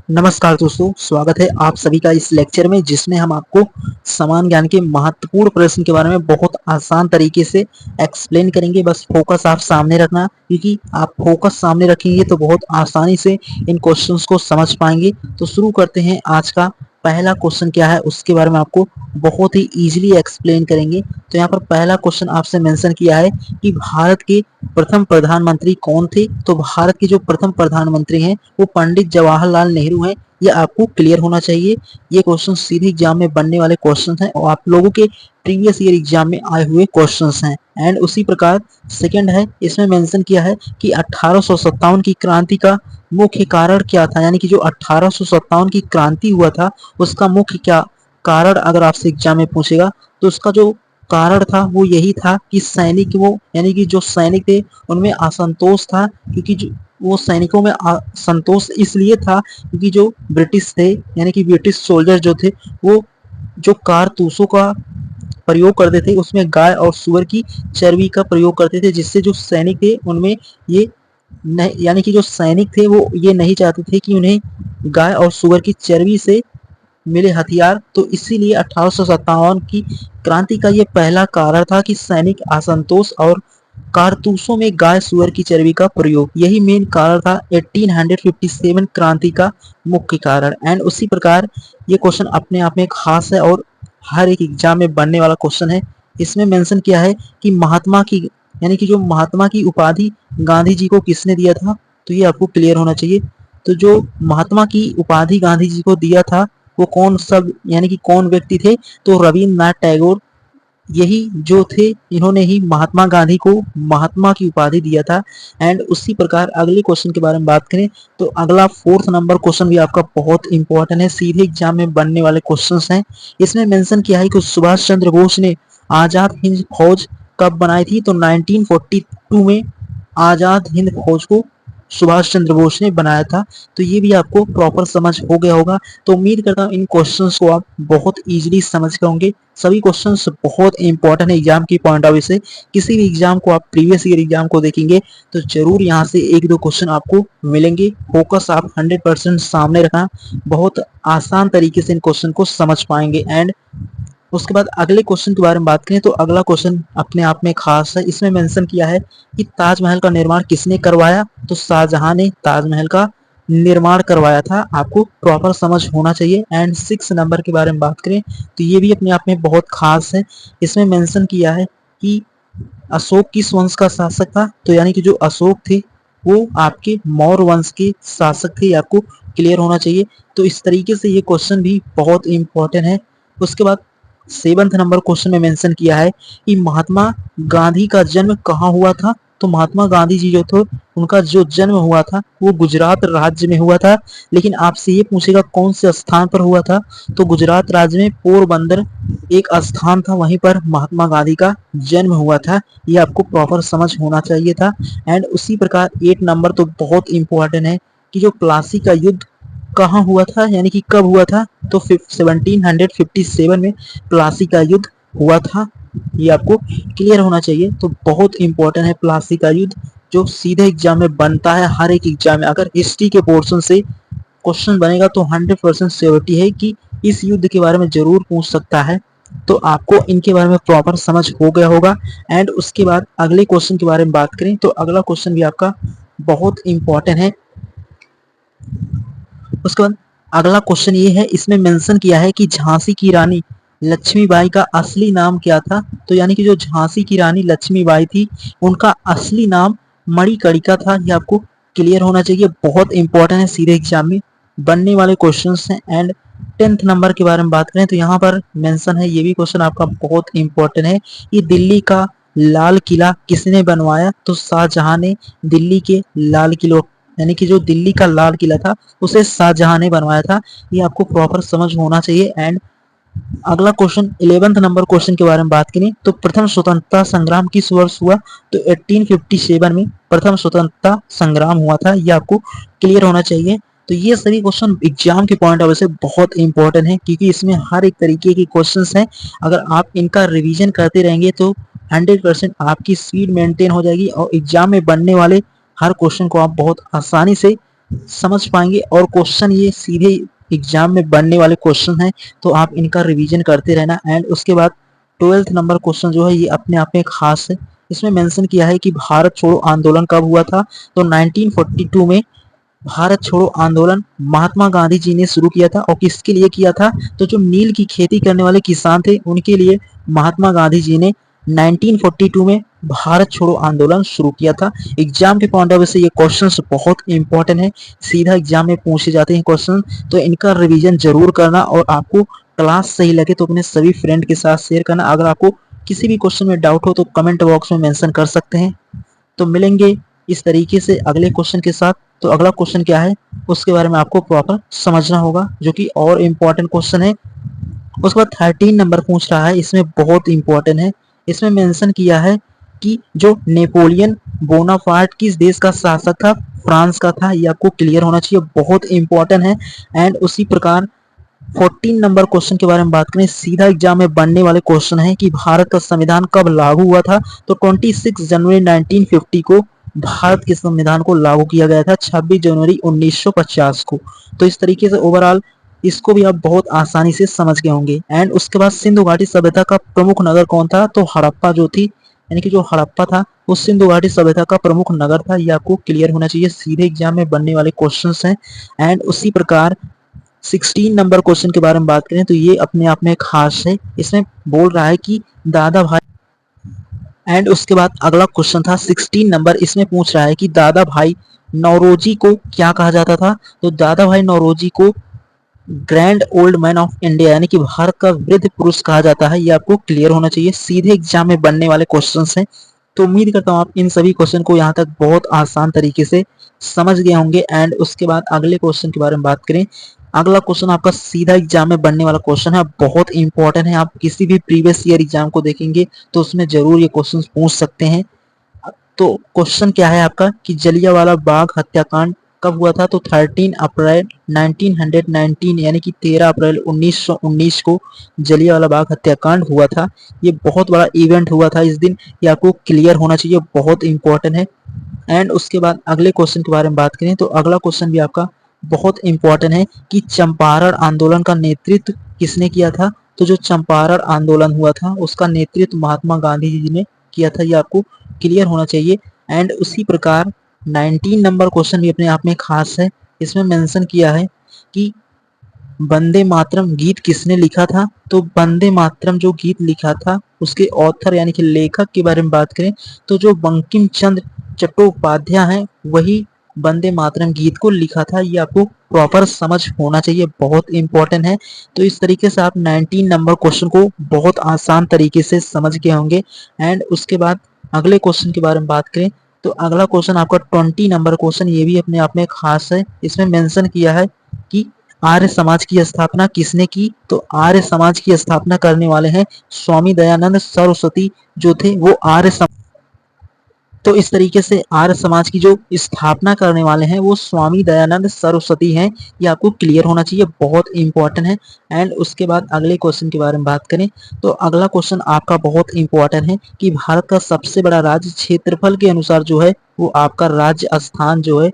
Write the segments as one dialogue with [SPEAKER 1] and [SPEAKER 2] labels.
[SPEAKER 1] नमस्कार दोस्तों, स्वागत है आप सभी का इस लेक्चर में जिसमें हम आपको समान ज्ञान के महत्वपूर्ण प्रश्न के बारे में बहुत आसान तरीके से एक्सप्लेन करेंगे। बस फोकस आप सामने रखना, क्योंकि आप फोकस सामने रखेंगे तो बहुत आसानी से इन क्वेश्चंस को समझ पाएंगे। तो शुरू करते हैं। आज का पहला क्वेश्चन क्या है उसके बारे में आपको बहुत ही इजीली एक्सप्लेन करेंगे। तो यहाँ पर पहला क्वेश्चन आपसे मेंशन किया है कि भारत के प्रथम प्रधानमंत्री कौन थे। तो भारत के जो प्रथम प्रधानमंत्री हैं वो पंडित जवाहरलाल नेहरू हैं। ये आपको क्लियर होना चाहिए। ये क्वेश्चन सीधे एग्जाम में बनने वाले क्वेश्चन हैं और आप लोगों के प्रीवियस ईयर एग्जाम में आए हुए क्वेश्चंस हैं। एंड उसी प्रकार सेकंड है, इसमें मेंशन किया है कि 1857 की क्रांति का मुख्य कारण क्या था। यानी कि जो 1857 की क्रांति हुआ था उसका मुख्य क्या कारण अगर आपसे एग्जाम में पूछेगा तो उसका जो कारण था वो यही था कि सैनिक वो यानी कि जो सैनिक थे उनमें असंतोष था, क्योंकि वो सैनिकों में असंतोष इसलिए था क्योंकि जो ब्रिटिश थे यानी कि ब्रिटिश सोल्जर जो थे वो जो कारतूसों का प्रयोग करते थे उसमें गाय और सुअर की चर्बी का प्रयोग करते थे, जिससे जो सैनिक थे उनमें ये यानी कि जो सैनिक थे वो ये नहीं चाहते थे कि उन्हें गाय और सुअर की चर्बी से मिले हथियार। तो इसीलिए 1857 की क्रांति का ये पहला कारण था कि सैनिक असंतोष और कारतूसों में गाय सुअर की चर्बी का प्रयोग, यही मेन कारण था 1857 क्रांति का मुख्य कारण। एंड उसी प्रकार ये क्वेश्चन अपने आप में खास है और हर एक एग्जाम में बनने वाला क्वेश्चन है। इसमें मेंशन किया है कि महात्मा की यानी कि जो महात्मा की उपाधि गांधी जी को किसने दिया था। तो ये आपको क्लियर होना चाहिए। तो जो महात्मा की उपाधि गांधी जी को दिया था वो कौन सब यानी कि कौन व्यक्ति थे। तो रविन्द्रनाथ टैगोर यही जो थे, इन्होंने ही महात्मा गांधी को महात्मा की उपाधि दिया था। एंड उसी प्रकार अगले क्वेश्चन के बारे में बात करें तो अगला 4th नंबर क्वेश्चन भी आपका बहुत इंपॉर्टेंट है, सीधे एग्जाम में बनने वाले क्वेश्चंस हैं। इसमें मेंशन किया है कि सुभाष चंद्र बोस ने आजाद हिंद फौज कब बनाई थी। तो 1942 में आजाद हिंद फौज को सुभाष चंद्र बोस ने बनाया था। तो ये भी आपको प्रॉपर समझ हो गया होगा। तो उम्मीद करता हूँ इन क्वेश्चंस को आप बहुत इजीली समझ गए होंगे। सभी क्वेश्चंस बहुत इंपॉर्टेंट है एग्जाम की पॉइंट ऑफ व्यू से। किसी भी एग्जाम को आप प्रीवियस ईयर एग्जाम को देखेंगे तो जरूर यहाँ से एक दो क्वेश्चन आपको मिलेंगे। फोकस आप 100% सामने रखना, बहुत आसान तरीके से इन क्वेश्चन को समझ पाएंगे। एंड उसके बाद अगले क्वेश्चन के बारे में बात करें तो अगला क्वेश्चन अपने आप में खास है। इसमें मेंशन किया है कि ताजमहल का निर्माण किसने करवाया। तो शाहजहां ने ताजमहल का निर्माण करवाया था। आपको प्रॉपर समझ होना चाहिए। एंड 6 नंबर के बारे में बात करें तो ये भी अपने आप में बहुत खास है। इसमें मेंशन किया है कि अशोक किस वंश का शासक था। तो यानी कि जो अशोक थे वो आपके मौर्य वंश के शासक थे। आपको क्लियर होना चाहिए। तो इस तरीके से ये क्वेश्चन भी बहुत इंपॉर्टेंट है। उसके बाद 7th नंबर क्वेश्चन में मेंशन किया है कि महात्मा गांधी का जन्म कहाँ हुआ था। तो महात्मा गांधी जी जो थे उनका जो जन्म हुआ था वो गुजरात राज्य में हुआ था। लेकिन आपसे ये पूछेगा कौन से स्थान पर हुआ था। तो गुजरात राज्य में पोरबंदर एक स्थान था, वहीं पर महात्मा गांधी का जन्म हुआ था। ये आपको प्रॉपर समझ होना चाहिए था। एंड उसी प्रकार 8 नंबर तो बहुत इंपॉर्टेंट है कि जो प्लासी का युद्ध कहाँ हुआ था यानी कि कब हुआ था। तो 1757 में प्लासी का युद्ध हुआ था। ये आपको क्लियर होना चाहिए। तो बहुत इंपॉर्टेंट है प्लासी का युद्ध, जो सीधे एग्जाम में बनता है। हर एक एग्जाम में अगर हिस्ट्री के पोर्शन से क्वेश्चन बनेगा तो 100% श्योरिटी है कि इस युद्ध के बारे में जरूर पूछ सकता है। तो आपको इनके बारे में प्रॉपर समझ हो गया होगा। एंड उसके बाद अगले क्वेश्चन के बारे में बात करें तो अगला क्वेश्चन भी आपका बहुत इंपॉर्टेंट है। उसके बाद अगला क्वेश्चन ये है, इसमें मेंशन किया है कि झांसी की रानी लक्ष्मीबाई का असली नाम क्या था। तो यानी कि जो झांसी की रानी लक्ष्मीबाई थी उनका असली नाम मणिकर्णिका था। ये आपको क्लियर होना चाहिए। बहुत इंपॉर्टेंट है, सीधे एग्जाम में बनने वाले क्वेश्चंस हैं। एंड 10th नंबर के बारे में बात करें तो यहाँ पर मेंशन है, ये भी क्वेश्चन आपका बहुत इंपॉर्टेंट है कि दिल्ली का लाल किला किसने बनवाया। तो शाहजहां ने दिल्ली के लाल किले यानी कि जो दिल्ली का लाल किला था उसे शाहजहां ने बनवाया था। ये आपको प्रॉपर समझ होना चाहिए। एंड अगला क्वेश्चन 11th नंबर क्वेश्चन के बारे में बात करें तो प्रथम स्वतंत्रता संग्राम किस वर्ष हुआ। तो 1857 में प्रथम स्वतंत्रता संग्राम हुआ था। ये आपको क्लियर होना चाहिए। तो ये सभी क्वेश्चन एग्जाम के पॉइंट ऑफ व्यू से बहुत इंपॉर्टेंट है, क्योंकि इसमें हर एक तरीके की क्वेश्चंस हैं। अगर आप इनका रिवीजन करते रहेंगे तो 100% आपकी स्पीड मेंटेन हो जाएगी और एग्जाम में बनने वाले हर क्वेश्चन को आप बहुत आसानी से समझ पाएंगे। और क्वेश्चन ये सीधे एग्जाम में बनने वाले क्वेश्चन हैं, तो आप इनका रिवीजन करते रहना। एंड उसके बाद 12th नंबर क्वेश्चन जो है ये अपने आप में खास है। इसमें मेंशन किया है कि भारत छोड़ो आंदोलन कब हुआ था, तो 1942 में भारत छोड़ो आंदोलन महात्मा गांधी जी ने शुरू किया था। और किसके लिए किया था, तो जो नील की खेती करने वाले किसान थे उनके लिए महात्मा गांधी जी ने 1942 में भारत छोड़ो आंदोलन शुरू किया था। एग्जाम के पॉइंट ऑफ व्यू से ये क्वेश्चंस बहुत इंपॉर्टेंट है, सीधा एग्जाम में पूछे जाते हैं क्वेश्चन, तो इनका रिवीजन जरूर करना। और आपको क्लास सही लगे तो अपने सभी फ्रेंड के साथ शेयर करना। अगर आपको किसी भी क्वेश्चन में डाउट हो तो कमेंट बॉक्स में मेंशन कर सकते हैं। तो मिलेंगे इस तरीके से अगले क्वेश्चन के साथ। तो अगला क्वेश्चन क्या है उसके बारे में आपको प्रॉपर समझना होगा, जो कि और इम्पोर्टेंट क्वेश्चन है। उसके बाद 13 नंबर पूछ रहा है, इसमें बहुत इंपॉर्टेंट है। इसमें मेंशन किया है कि जो नेपोलियन बोनापार्ट किस देश का शासक था, फ्रांस का था। ये आपको क्लियर होना चाहिए, बहुत इंपॉर्टेंट है। एंड उसी प्रकार 14 नंबर क्वेश्चन के बारे में बात करें, सीधा एग्जाम में बनने वाले क्वेश्चन है कि भारत का संविधान कब लागू हुआ था, तो 26 जनवरी 1950 को भारत के संविधान को लागू किया गया था, 26 जनवरी 1950 को। तो इस तरीके से ओवरऑल इसको भी आप बहुत आसानी से समझ गए होंगे। एंड उसके बाद सिंधु घाटी सभ्यता का प्रमुख नगर कौन था, तो हड़प्पा जो थी, यानी कि जो हड़प्पा था वो सिंधु घाटी सभ्यता का प्रमुख नगर था। ये आपको क्लियर होना चाहिए, सीधे एग्जाम में बनने वाले क्वेश्चंस हैं। एंड उसी प्रकार 16 नंबर क्वेश्चन के बारे में बात करें तो ये अपने आप में खास है। इसमें बोल रहा है कि दादा भाई, एंड उसके बाद अगला क्वेश्चन था 16 नंबर, इसमें पूछ रहा है कि दादा भाई नौरोजी को क्या कहा जाता था, तो दादा भाई नौरोजी को grand old man of India, यानी कि भारत का वृद्ध पुरुष कहा जाता है। ये आपको क्लियर होना चाहिए, सीधे एग्जाम में बनने वाले क्वेश्चंस हैं। तो उम्मीद करता हूँ आप इन सभी क्वेश्चन को यहाँ तक बहुत आसान तरीके से समझ गए होंगे। एंड उसके बाद अगले क्वेश्चन के बारे में बात करें, अगला क्वेश्चन आपका सीधा एग्जाम में बनने वाला क्वेश्चन है, बहुत इंपॉर्टेंट है। आप किसी भी प्रीवियस ईयर एग्जाम को देखेंगे तो उसमें जरूर ये क्वेश्चन पूछ सकते हैं। तो क्वेश्चन क्या है आपका कि जलियांवाला बाग हत्याकांड कब हुआ था, तो 13 अप्रैल 1919, यानी कि 13 अप्रैल 1919 को जलियांवाला बाग हत्याकांड हुआ था। ये बहुत बड़ा इवेंट हुआ था इस दिन, ये आपको क्लियर होना चाहिए, बहुत इंपॉर्टेंट है। एंड उसके बाद अगले क्वेश्चन के बारे में बात करें तो अगला क्वेश्चन भी आपका बहुत इंपॉर्टेंट है कि चंपारण आंदोलन का नेतृत्व किसने किया था, तो जो चंपारण आंदोलन हुआ था उसका नेतृत्व महात्मा गांधी जी ने किया था। ये आपको क्लियर होना चाहिए। एंड उसी प्रकार 19 नंबर क्वेश्चन भी अपने आप में खास है। इसमें मेंशन किया है कि वंदे मातरम गीत किसने लिखा था, तो वंदे मातरम जो गीत लिखा था उसके ऑथर यानी कि लेखक के बारे में बात करें तो जो बंकिम चंद्र चट्टोपाध्याय हैं वही वंदे मातरम गीत को लिखा था। ये आपको प्रॉपर समझ होना चाहिए, बहुत इंपॉर्टेंट है। तो इस तरीके से आप 19 नंबर क्वेश्चन को बहुत आसान तरीके से समझ गए होंगे। एंड उसके बाद अगले क्वेश्चन के बारे में बात करें तो अगला क्वेश्चन आपका 20 नंबर क्वेश्चन, ये भी अपने आप में खास है। इसमें मेंशन किया है कि आर्य समाज की स्थापना किसने की, तो आर्य समाज की स्थापना करने वाले हैं स्वामी दयानंद सरस्वती जो थे वो आर्य समाज। तो इस तरीके से आर्य समाज की जो स्थापना करने वाले हैं वो स्वामी दयानंद सरस्वती हैं। ये आपको क्लियर होना चाहिए, बहुत इंपॉर्टेंट है। एंड उसके बाद अगले क्वेश्चन के बारे में बात करें तो अगला क्वेश्चन आपका बहुत इंपॉर्टेंट है कि भारत का सबसे बड़ा राज्य क्षेत्रफल के अनुसार जो है वो आपका राजस्थान जो है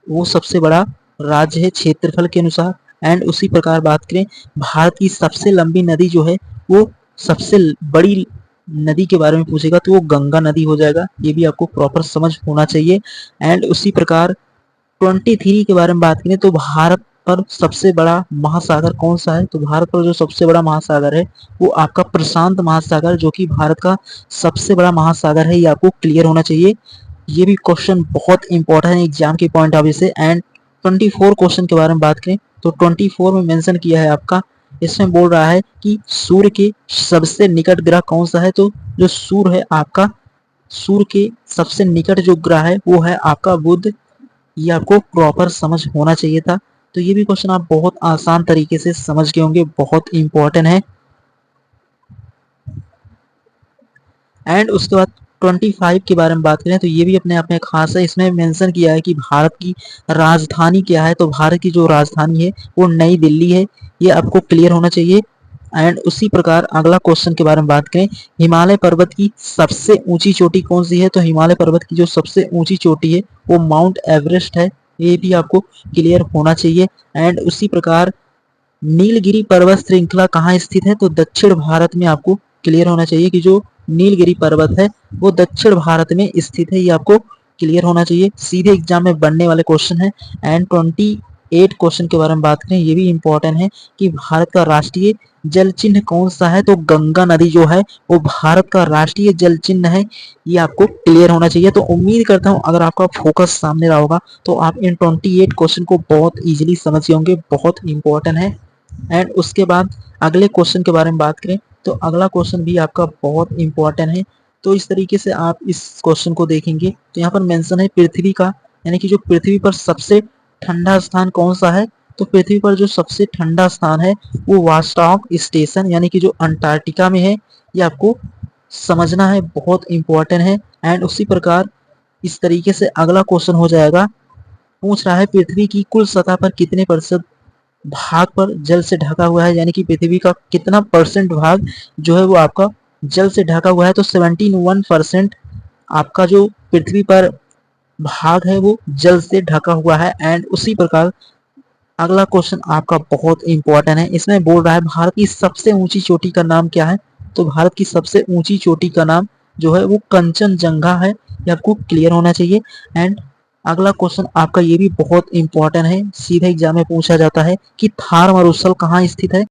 [SPEAKER 1] वो सबसे बड़ा राज्य है क्षेत्रफल के अनुसार। एंड उसी प्रकार बात करें भारत की सबसे लंबी नदी जो है वो सबसे बड़ी नदी के बारे में पूछेगा तो वो गंगा नदी हो जाएगा। ये भी आपको प्रॉपर समझ होना चाहिए। एंड उसी प्रकार 23 के बारे में बात करें तो भारत पर सबसे बड़ा महासागर कौन सा है, तो भारत पर जो सबसे बड़ा महासागर है वो आपका प्रशांत महासागर, जो कि भारत का सबसे बड़ा महासागर है। ये आपको क्लियर होना चाहिए, ये भी क्वेश्चन बहुत इंपॉर्टेंट है एग्जाम के पॉइंट ऑफ व्यू से। एंड 24 क्वेश्चन के बारे में बात करें तो 24 में मेंशन किया है आपका, इसमें बोल रहा है कि सूर्य के सबसे निकट ग्रह कौन सा है, तो जो सूर्य है आपका, सूर्य के सबसे निकट जो ग्रह है वो है आपका बुध। ये आपको प्रॉपर समझ होना चाहिए था। तो ये भी क्वेश्चन आप बहुत आसान तरीके से समझ गए होंगे, बहुत इंपॉर्टेंट है। एंड उसके बाद 25 के बारे में बात करें तो ये भी अपने आप में खास है। इसमें मेंशन किया है कि भारत की राजधानी क्या है, तो भारत की जो राजधानी है वो नई दिल्ली है। ये आपको क्लियर होना चाहिए। एंड उसी प्रकार अगला क्वेश्चन के बारे में बात करें, हिमालय पर्वत की सबसे ऊंची चोटी कौन सी है, तो हिमालय पर्वत की जो सबसे ऊंची चोटी है वो माउंट एवरेस्ट है। ये भी आपको क्लियर होना चाहिए। एंड उसी प्रकार नीलगिरी पर्वत श्रृंखला कहाँ स्थित है, तो दक्षिण भारत में आपको क्लियर होना चाहिए कि जो नीलगिरी पर्वत है वो दक्षिण भारत में स्थित है, ये आपको क्लियर होना चाहिए। सीधे एग्जाम में बनने वाले क्वेश्चन है। एंड 28 क्वेश्चन के बारे में बात करें, ये भी इंपॉर्टेंट है कि भारत का राष्ट्रीय जल चिन्ह कौन सा है, तो गंगा नदी जो है वो भारत का राष्ट्रीय जल चिन्ह है, ये आपको क्लियर होना चाहिए। तो उम्मीद करता हूँ अगर आपका फोकस सामने रहा होगा तो आप इन 28 क्वेश्चन को बहुत इजीली समझ गए होंगे, बहुत इंपॉर्टेंट है। एंड उसके बाद अगले क्वेश्चन के बारे में बात करें तो अगला क्वेश्चन भी आपका बहुत इंपॉर्टेंट है। तो इस तरीके से आप इस क्वेश्चन को देखेंगे तो यहाँ पर मेंशन है पृथ्वी का, यानी कि जो पृथ्वी पर सबसे ठंडा स्थान कौन सा है, तो पृथ्वी पर जो सबसे ठंडा स्थान है वो वास्टॉक स्टेशन यानी कि जो अंटार्कटिका में है, ये आपको समझना है, बहुत इंपॉर्टेंट है। एंड उसी प्रकार इस तरीके से अगला क्वेश्चन हो जाएगा, पूछ रहा है पृथ्वी की कुल सतह पर कितने प्रतिशत भाग पर जल से ढका हुआ है, यानी कि पृथ्वी का कितना परसेंट भाग जो है वो आपका जल से ढका हुआ है, तो 71% आपका जो पृथ्वी पर भाग है वो जल से ढका हुआ है। एंड उसी प्रकार अगला क्वेश्चन आपका बहुत इंपॉर्टेंट है, इसमें बोल रहा है भारत की सबसे ऊंची चोटी का नाम क्या है, तो भारत की सबसे ऊंची चोटी का नाम जो है वो कंचनजंगा है, ये आपको क्लियर होना चाहिए। एंड अगला क्वेश्चन आपका ये भी बहुत इंपॉर्टेंट है, सीधे एग्जाम में पूछा जाता है कि थार मरुस्थल कहाँ स्थित है।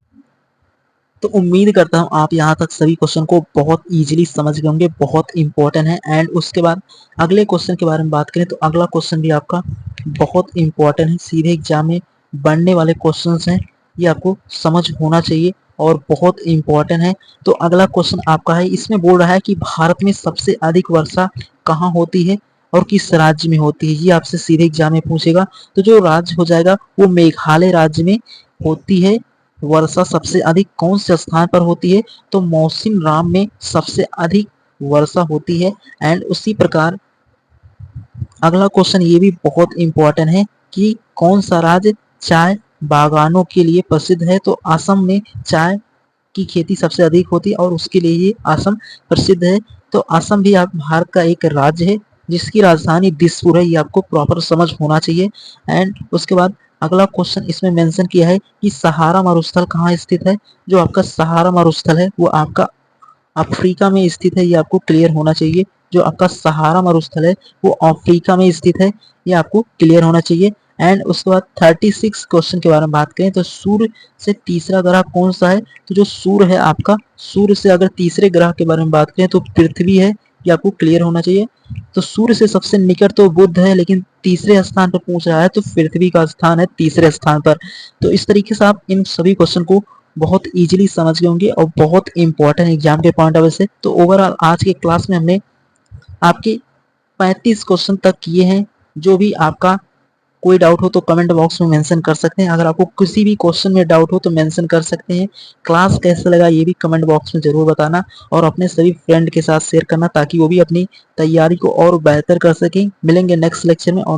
[SPEAKER 1] तो उम्मीद करता हूँ आप यहाँ तक सभी क्वेश्चन को बहुत इजीली समझ गए होंगे, बहुत इंपॉर्टेंट है। एंड उसके बाद अगले क्वेश्चन के बारे में बात करें तो अगला क्वेश्चन भी आपका बहुत इंपॉर्टेंट है, सीधे एग्जाम में बनने वाले क्वेश्चंस हैं, ये आपको समझ होना चाहिए और बहुत इंपॉर्टेंट है। तो अगला क्वेश्चन आपका है, इसमें बोल रहा है कि भारत में सबसे अधिक वर्षा कहाँ होती है और किस राज्य में होती है, ये आपसे सीधे एग्जाम में पूछेगा। तो जो राज्य हो जाएगा वो मेघालय राज्य में होती है वर्षा सबसे अधिक। कौन से स्थान पर होती है, तो मौसिन राम में सबसे अधिक वर्षा होती है। एंड उसी प्रकार अगला क्वेश्चन ये भी बहुत इंपॉर्टेंट है कि कौन सा राज्य चाय बागानों के लिए प्रसिद्ध है, तो असम में चाय की खेती सबसे अधिक होती है और उसके लिए ये असम प्रसिद्ध है। तो असम भी आप भारत का एक राज्य है जिसकी राजधानी दिसपुर है, ये आपको प्रॉपर समझ होना चाहिए। एंड उसके बाद अगला क्वेश्चन इसमें मेंशन किया है कि सहारा मरुस्थल कहाँ स्थित है, जो आपका सहारा मरुस्थल है वो आपका अफ्रीका में स्थित है, ये आपको क्लियर होना चाहिए। जो आपका सहारा मरुस्थल है वो अफ्रीका में स्थित है, ये आपको क्लियर होना चाहिए। एंड उसके बाद 36 क्वेश्चन के बारे में बात करें तो सूर्य से तीसरा ग्रह कौन सा है, तो जो सूर्य है आपका, सूर्य से अगर तीसरे ग्रह के बारे में बात करें तो पृथ्वी है, ये आपको क्लियर होना चाहिए। तो सूर्य से सबसे निकट तो बुध है, लेकिन तीसरे स्थान पर पूछ रहा है तो पृथ्वी का स्थान है तीसरे स्थान पर। तो इस तरीके से आप इन सभी क्वेश्चन को बहुत इजीली समझ गए होंगे और बहुत इंपॉर्टेंट एग्जाम के पॉइंट ऑफ व्यू से। तो ओवरऑल आज के क्लास में हमने आपके 35 क्वेश्चन तक किए हैं। जो भी आपका कोई डाउट हो तो कमेंट बॉक्स में मेंशन कर सकते हैं, अगर आपको किसी भी क्वेश्चन में डाउट हो तो मेंशन कर सकते हैं। क्लास कैसा लगा ये भी कमेंट बॉक्स में जरूर बताना और अपने सभी फ्रेंड के साथ शेयर करना ताकि वो भी अपनी तैयारी को और बेहतर कर सकें। मिलेंगे नेक्स्ट लेक्चर में और